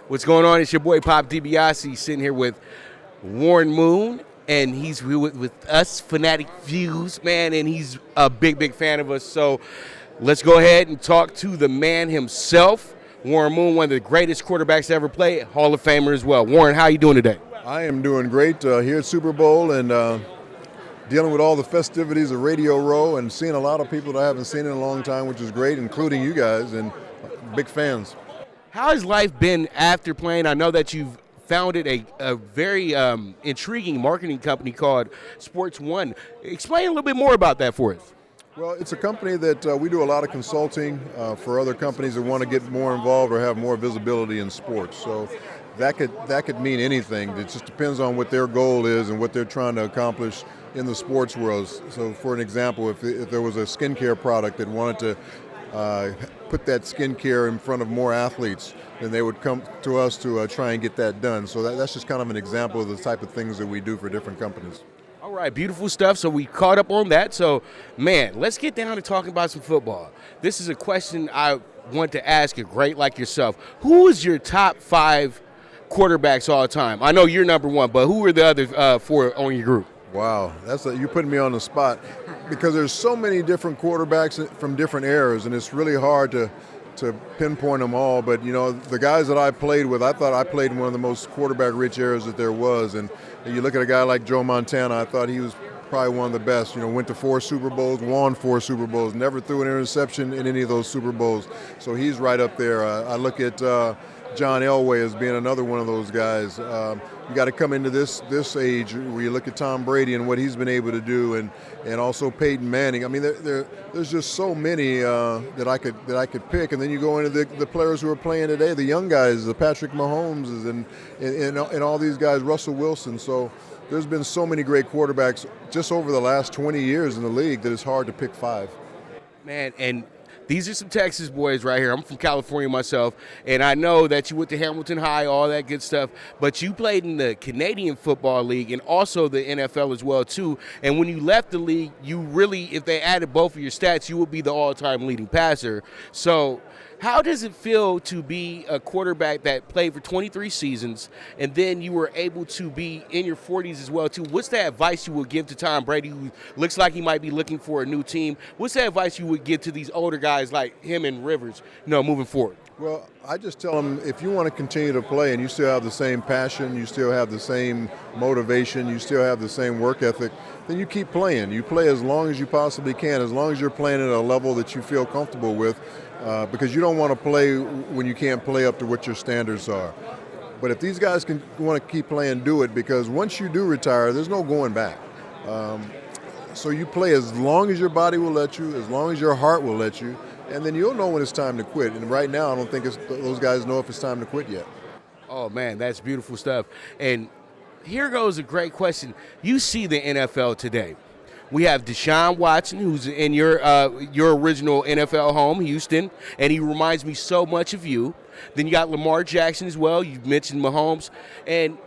What's going on? It's your boy Pop DIBIASE sitting here with Warren Moon, and he's with us, Fanatic Views, man, and he's a big fan of us. So let's go ahead and talk to the man himself, Warren Moon, one of the greatest quarterbacks to ever play, Hall of Famer as well. Warren, how you doing today? I am doing great here at Super Bowl and dealing with all the festivities of Radio Row and seeing a lot of people that I haven't seen in a long time, which is great, including you guys, and big fans. How has life been after playing? I know that you've founded a very intriguing marketing company called Sports One. Explain a little bit more about that for us. Well, it's a company that we do a lot of consulting for other companies that want to get more involved or have more visibility in sports. So that could mean anything. It just depends on what their goal is and what they're trying to accomplish in the sports world. So for an example, if there was a skincare product that wanted to put that skincare in front of more athletes, then they would come to us to try and get that done. So that's just kind of an example of the type of things that we do for different companies. All right, beautiful stuff. So we caught up on that. So, man, let's get down to talking about some football. This is a question I want to ask a great like yourself. Who is your top 5 quarterbacks all time? I know you're number 1, but who are the other 4 on your group? Wow, you're putting me on the spot because there's so many different quarterbacks from different eras, and it's really hard to pinpoint them all. But, you know, the guys that I played with, I thought I played in one of the most quarterback-rich eras that there was. And you look at a guy like Joe Montana, I thought he was probably one of the best. You know, went to 4 Super Bowls, won 4 Super Bowls, never threw an interception in any of those Super Bowls. So he's right up there. I look at John Elway as being another one of those guys. You got to come into this age where you look at Tom Brady and what he's been able to do, and also Peyton Manning. I mean, there's just so many that I could pick, and then you go into the players who are playing today, the young guys, the Patrick Mahomes and all these guys, Russell Wilson. So there's been so many great quarterbacks just over the last 20 years in the league that it's hard to pick 5. Man, and these are some Texas boys right here. I'm from California myself, and I know that you went to Hamilton High, all that good stuff, but you played in the Canadian Football League and also the NFL as well, too. And when you left the league, you really, if they added both of your stats, you would be the all-time leading passer. So how does it feel to be a quarterback that played for 23 seasons and then you were able to be in your 40s as well, too? What's the advice you would give to Tom Brady, who looks like he might be looking for a new team? What's the advice you would give to these older guys like him and Rivers, moving forward? Well, I just tell them, if you want to continue to play and you still have the same passion, you still have the same motivation, you still have the same work ethic, then you keep playing. You play as long as you possibly can, as long as you're playing at a level that you feel comfortable with, because you don't want to play when you can't play up to what your standards are. But if these guys want to keep playing, do it, because once you do retire, there's no going back. So you play as long as your body will let you, as long as your heart will let you, and then you'll know when it's time to quit. And right now, I don't think those guys know if it's time to quit yet. Oh, man, that's beautiful stuff. And here goes a great question. You see the NFL today. We have Deshaun Watson, who's in your original NFL home, Houston, and he reminds me so much of you. Then you got Lamar Jackson as well. You mentioned Mahomes. And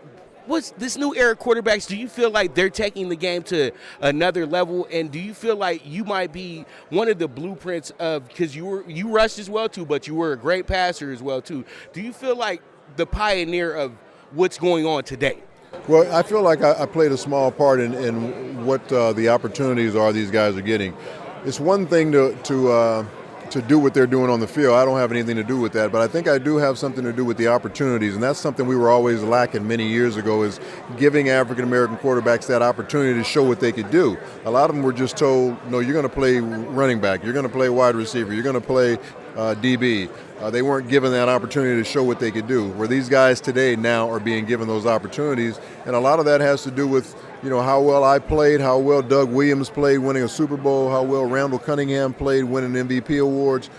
what's this new era quarterbacks, do you feel like they're taking the game to another level? And do you feel like you might be one of the blueprints of, because you rushed as well, too, but you were a great passer as well, too. Do you feel like the pioneer of what's going on today? Well, I feel like I played a small part in what the opportunities are these guys are getting. It's one thing to do what they're doing on the field. I don't have anything to do with that, but I think I do have something to do with the opportunities, and that's something we were always lacking many years ago, is giving African-American quarterbacks that opportunity to show what they could do. A lot of them were just told, no, you're going to play running back, you're going to play wide receiver, you're going to play DB. They weren't given that opportunity to show what they could do, where these guys today now are being given those opportunities, and a lot of that has to do with how well I played, how well Doug Williams played, winning a Super Bowl, how well Randall Cunningham played, winning MVP awards.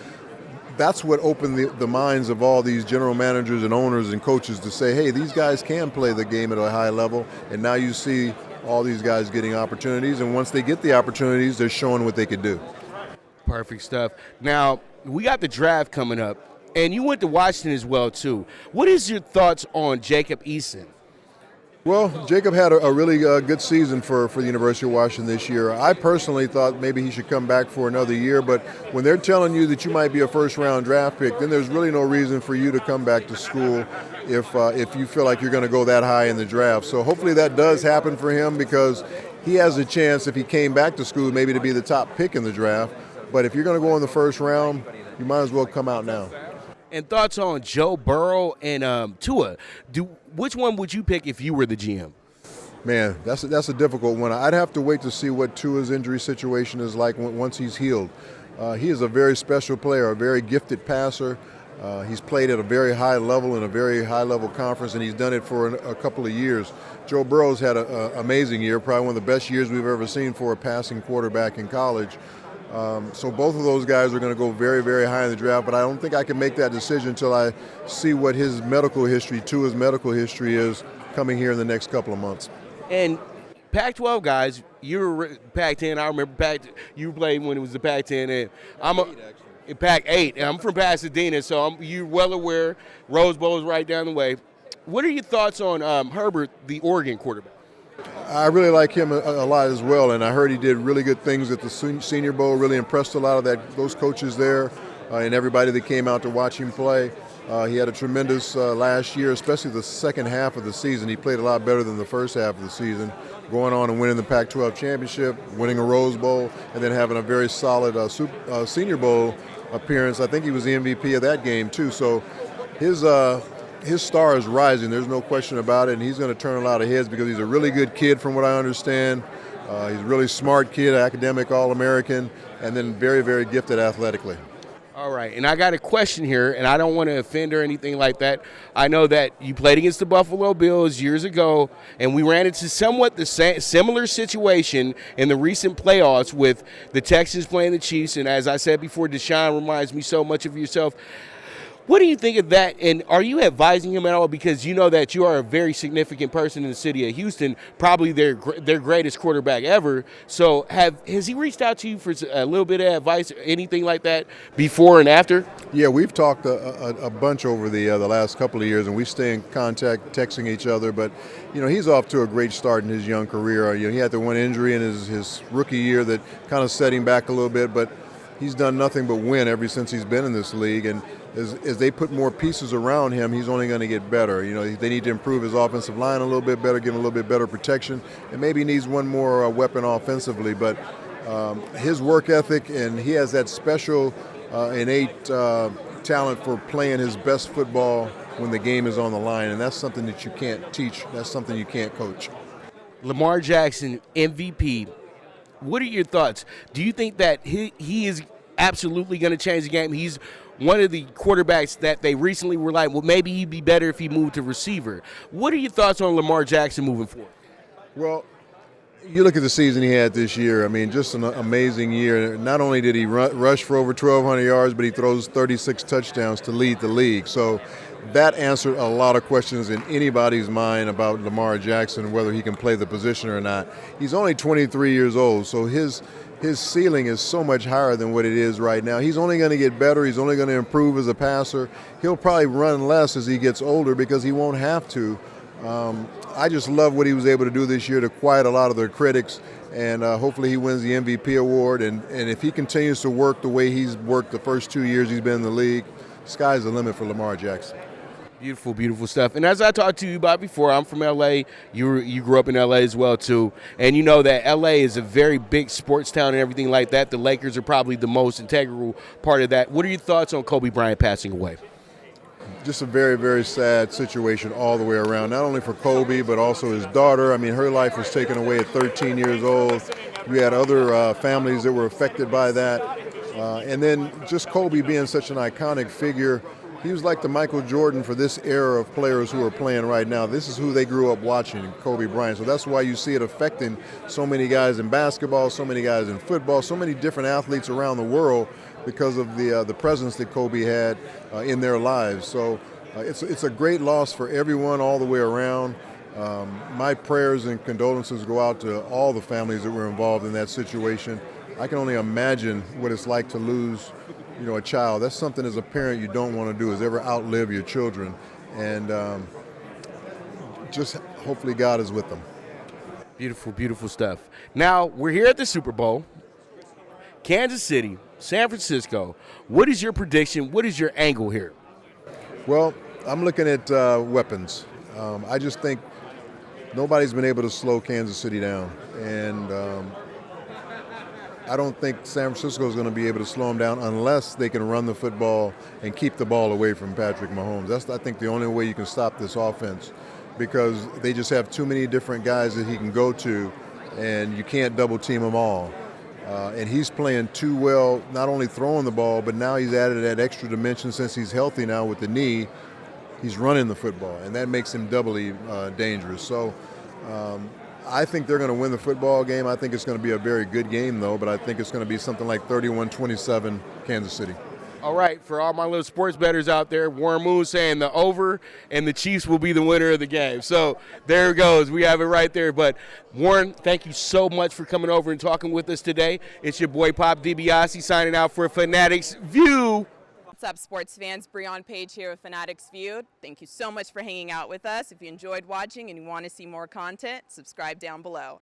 That's what opened the minds of all these general managers and owners and coaches to say, hey, these guys can play the game at a high level, and now you see all these guys getting opportunities, and once they get the opportunities, they're showing what they could do. Perfect stuff. Now, we got the draft coming up, and you went to Washington as well, too. What is your thoughts on Jacob Eason? Well, Jacob had a really good season for the University of Washington this year. I personally thought maybe he should come back for another year, but when they're telling you that you might be a first-round draft pick, then there's really no reason for you to come back to school if you feel like you're going to go that high in the draft. So hopefully that does happen for him, because he has a chance, if he came back to school, maybe to be the top pick in the draft. But if you're going to go in the first round, you might as well come out now. And thoughts on Joe Burrow and Tua? Which one would you pick if you were the GM? Man, that's a difficult one. I'd have to wait to see what Tua's injury situation is like once he's healed. He is a very special player, a very gifted passer. He's played at a very high level in a very high-level conference, and he's done it for a couple of years. Joe Burrow's had an amazing year, probably one of the best years we've ever seen for a passing quarterback in college. So both of those guys are going to go very, very high in the draft, but I don't think I can make that decision until I see what his medical history, Tua's medical history is coming here in the next couple of months. And Pac-12 guys, you were Pac-10. I remember you played when it was the Pac-10, and I'm Pac-8, and I'm from Pasadena, so you're well aware. Rose Bowl is right down the way. What are your thoughts on Herbert, the Oregon quarterback? I really like him a lot as well, and I heard he did really good things at the Senior Bowl, really impressed a lot of those coaches there and everybody that came out to watch him play. He had a tremendous last year, especially the second half of the season. He played a lot better than the first half of the season, going on and winning the Pac-12 championship, winning a Rose Bowl, and then having a very solid Senior Bowl appearance. I think he was the MVP of that game too. So his star is rising. There's no question about it, and he's going to turn a lot of heads because he's a really good kid from what I understand. He's a really smart kid, academic All-American, and then very, very gifted athletically. All right, and I got a question here, and I don't want to offend or anything like that. I know that you played against the Buffalo Bills years ago, and we ran into somewhat the similar situation in the recent playoffs with the Texans playing the Chiefs, and as I said before, Deshaun reminds me so much of yourself. What do you think of that, and are you advising him at all? Because you know that you are a very significant person in the city of Houston, probably their greatest quarterback ever. So has he reached out to you for a little bit of advice, or anything like that, before and after? Yeah, we've talked a bunch over the last couple of years, and we stay in contact, texting each other. But he's off to a great start in his young career. He had the one injury in his rookie year that kind of set him back a little bit, but he's done nothing but win ever since he's been in this league. And as they put more pieces around him, he's only going to get better. They need to improve his offensive line a little bit better, give him a little bit better protection, and maybe he needs one more weapon offensively. But his work ethic, and he has that special innate talent for playing his best football when the game is on the line, and that's something that you can't teach. That's something you can't coach. Lamar Jackson, MVP. What are your thoughts? Do you think that he is absolutely going to change the game? He's one of the quarterbacks that they recently were like, well, maybe he'd be better if he moved to receiver. What are your thoughts on Lamar Jackson moving forward? Well, you look at the season he had this year. I mean, just an amazing year. Not only did he rush for over 1,200 yards, but he throws 36 touchdowns to lead the league. So that answered a lot of questions in anybody's mind about Lamar Jackson, whether he can play the position or not. He's only 23 years old, so his ceiling is so much higher than what it is right now. He's only going to get better. He's only going to improve as a passer. He'll probably run less as he gets older because he won't have to. I just love what he was able to do this year to quiet a lot of their critics, and hopefully he wins the MVP award. And if he continues to work the way he's worked the first 2 years he's been in the league, sky's the limit for Lamar Jackson. Beautiful, beautiful stuff. And as I talked to you about before, I'm from L.A. You grew up in L.A. as well, too. And you know that L.A. is a very big sports town and everything like that. The Lakers are probably the most integral part of that. What are your thoughts on Kobe Bryant passing away? Just a very, very sad situation all the way around, not only for Kobe, but also his daughter. I mean, her life was taken away at 13 years old. We had other families that were affected by that. And then just Kobe being such an iconic figure, he was like the Michael Jordan for this era of players who are playing right now. This is who they grew up watching, Kobe Bryant. So that's why you see it affecting so many guys in basketball, so many guys in football, so many different athletes around the world because of the presence that Kobe had in their lives. So it's a great loss for everyone all the way around. My prayers and condolences go out to all the families that were involved in that situation. I can only imagine what it's like to lose a child. That's something as a parent you don't want to do, is ever outlive your children. And just hopefully God is with them. Beautiful, beautiful stuff. Now, we're here at the Super Bowl. Kansas City, San Francisco. What is your prediction? What is your angle here? Well, I'm looking at weapons. I just think nobody's been able to slow Kansas City down. And I don't think San Francisco is going to be able to slow them down unless they can run the football and keep the ball away from Patrick Mahomes. That's, I think, the only way you can stop this offense, because they just have too many different guys that he can go to, and you can't double team them all. And he's playing too well, not only throwing the ball, but now he's added that extra dimension since he's healthy now with the knee. He's running the football, and that makes him doubly dangerous. So I think they're going to win the football game. I think it's going to be a very good game, though, but I think it's going to be something like 31-27 Kansas City. All right, for all my little sports bettors out there, Warren Moon saying the over, and the Chiefs will be the winner of the game. So there it goes. We have it right there. But, Warren, thank you so much for coming over and talking with us today. It's your boy, Pop DiBiase, signing out for Fanatics View. What's up, sports fans? Bryant Page here with Fanatics Viewed. Thank you so much for hanging out with us. If you enjoyed watching and you want to see more content, subscribe down below.